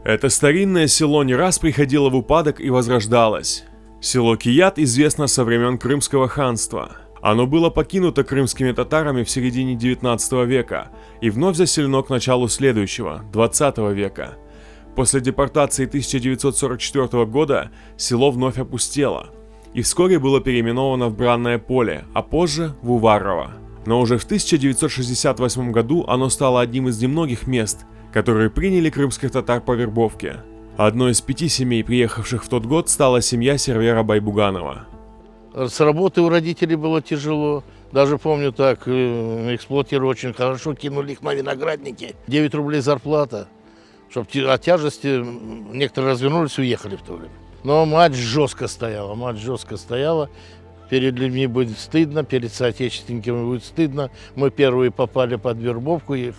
Это старинное село не раз приходило в упадок и возрождалось. Село Кият известно со времен Крымского ханства. Оно было покинуто крымскими татарами в середине 19 века и вновь заселено к началу следующего, 20 века. После депортации 1944 года село вновь опустело и вскоре было переименовано в Бранное поле, а позже в Уварово. Но уже в 1968 году оно стало одним из немногих мест, которые приняли крымских татар по вербовке. Одной из 5 семей, приехавших в тот год, стала семья Сервера Байбуганова. С работы у родителей было тяжело. Даже помню так, эксплуатировали очень хорошо, кинули их на виноградники. 9 рублей зарплата. Чтоб от тяжести некоторые развернулись и уехали в то время. Но мать жестко стояла. Перед людьми будет стыдно, перед соотечественниками будет стыдно. Мы первые попали под вербовку их.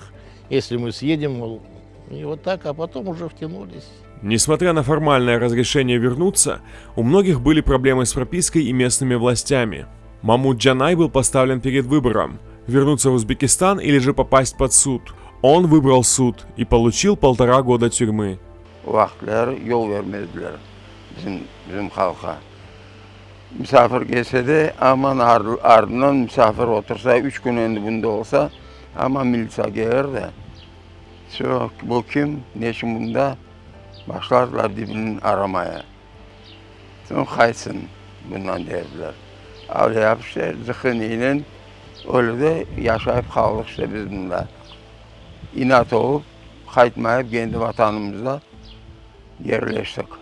Если мы съедем, мол, и вот так, а потом уже втянулись. Несмотря на формальное разрешение вернуться, у многих были проблемы с пропиской и местными властями. Мамуд Джанай был поставлен перед выбором – вернуться в Узбекистан или же попасть под суд. Он выбрал суд и получил 1,5 года тюрьмы. Bizim halka. Misafir gelse de aman ardından misafir otursa 3 gün önce bunda olsa ama milisa gelir de çok bu kim ne için bunda başlarlar dibinin aramaya. Sonra kaysın bundan derdiler. Öyle yapıştı zıkkınıyla öyle de yaşayıp kaldık işte biz bunda. İnat olup kayıtmayıp kendi vatanımızda.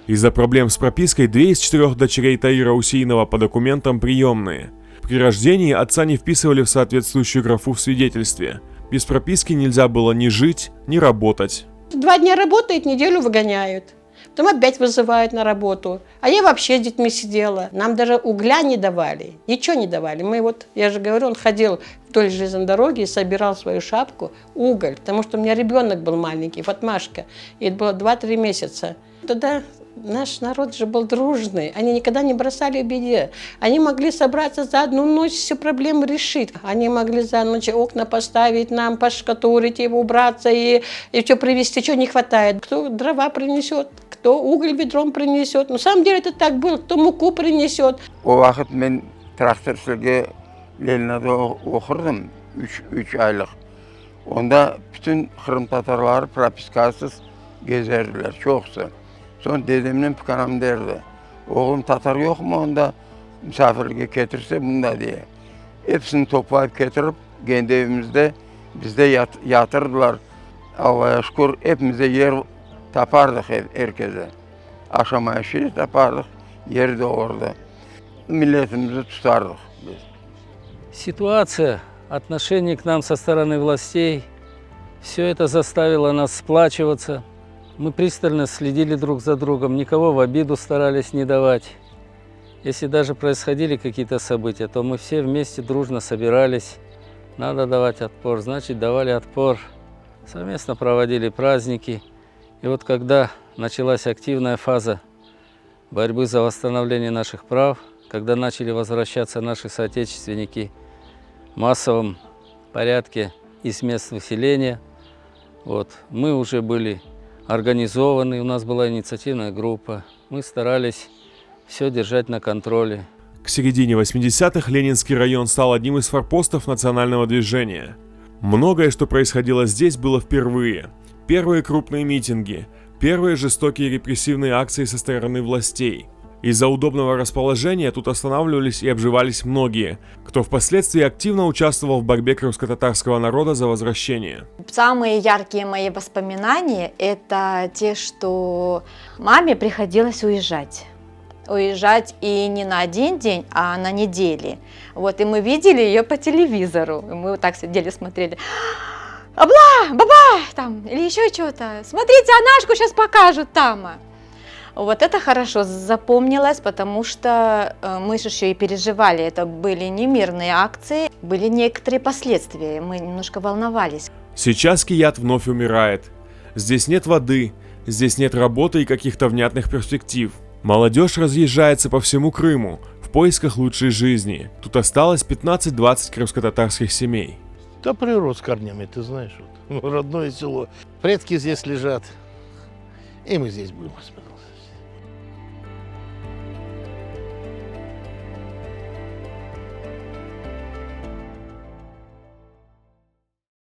Из-за проблем с пропиской 2 из 4 дочерей Таира Усейнова по документам приемные. При рождении отца не вписывали в соответствующую графу в свидетельстве. Без прописки нельзя было ни жить, ни работать. 2 дня работает, неделю выгоняют. Потом опять вызывают на работу. А я вообще с детьми сидела. Нам даже угля не давали, ничего не давали. Мы вот, я же говорю, он ходил вдоль железной дороги и собирал свою шапку, уголь. Потому что у меня ребенок был маленький, Фатмашка. И это было 2-3 месяца. Тогда наш народ же был дружный. Они никогда не бросали в беде. Они могли собраться за одну ночь, все проблемы решить. Они могли за ночь окна поставить нам, пошкатурить его, убраться и все привезти, что не хватает. Кто дрова принесет, кто уголь ведром принесет. На самом деле это так было, кто муку принесет. O vakit ben traktörcülüğe Lenina'da okurdum 3 aylık. Onda bütün Kırım Tatarları propiskasız gezerdiler çoksa. Sonra dedemle pıkanam derdi. Oğlum Tatar yok mu onda misafirliğe getirse bunda diye. Hepsini toplayıp getirip kendi evimizde bizde yatırdılar. Allah'a şükür hepimize yer tapardık herkese. Aşamaya şey tapardık, yeri de orada. Milletimizi tutardık biz. Ситуация, отношение к нам со стороны властей, все это заставило нас сплачиваться. Мы пристально следили друг за другом, никого в обиду старались не давать. Если даже происходили какие-то события, то мы все вместе дружно собирались. Надо давать отпор, значит, давали отпор. Совместно проводили праздники. И вот когда началась активная фаза борьбы за восстановление наших прав, когда начали возвращаться наши соотечественники в массовом порядке из мест выселения, вот, мы уже были организованы, у нас была инициативная группа, мы старались все держать на контроле. К середине 80-х Ленинский район стал одним из форпостов национального движения. Многое, что происходило здесь, было впервые. Первые крупные митинги, первые жестокие репрессивные акции со стороны властей. Из-за удобного расположения тут останавливались и обживались многие, кто впоследствии активно участвовал в борьбе крымско-татарского народа за возвращение. Самые яркие мои воспоминания – это те, что маме приходилось уезжать. Уезжать и не на 1 день, а на недели. Вот, и мы видели ее по телевизору. И мы вот так сидели, смотрели. Абла, баба, там, или еще что-то. Смотрите, Анашку сейчас покажут там. Вот это хорошо запомнилось, потому что мы же еще и переживали. Это были не мирные акции, были некоторые последствия. Мы немножко волновались. Сейчас Кият вновь умирает. Здесь нет воды, здесь нет работы и каких-то внятных перспектив. Молодежь разъезжается по всему Крыму в поисках лучшей жизни. Тут осталось 15-20 крымско-татарских семей. Да прирос с корнями, ты знаешь, вот, родное село. Предки здесь лежат. и мы здесь будем воспитываться.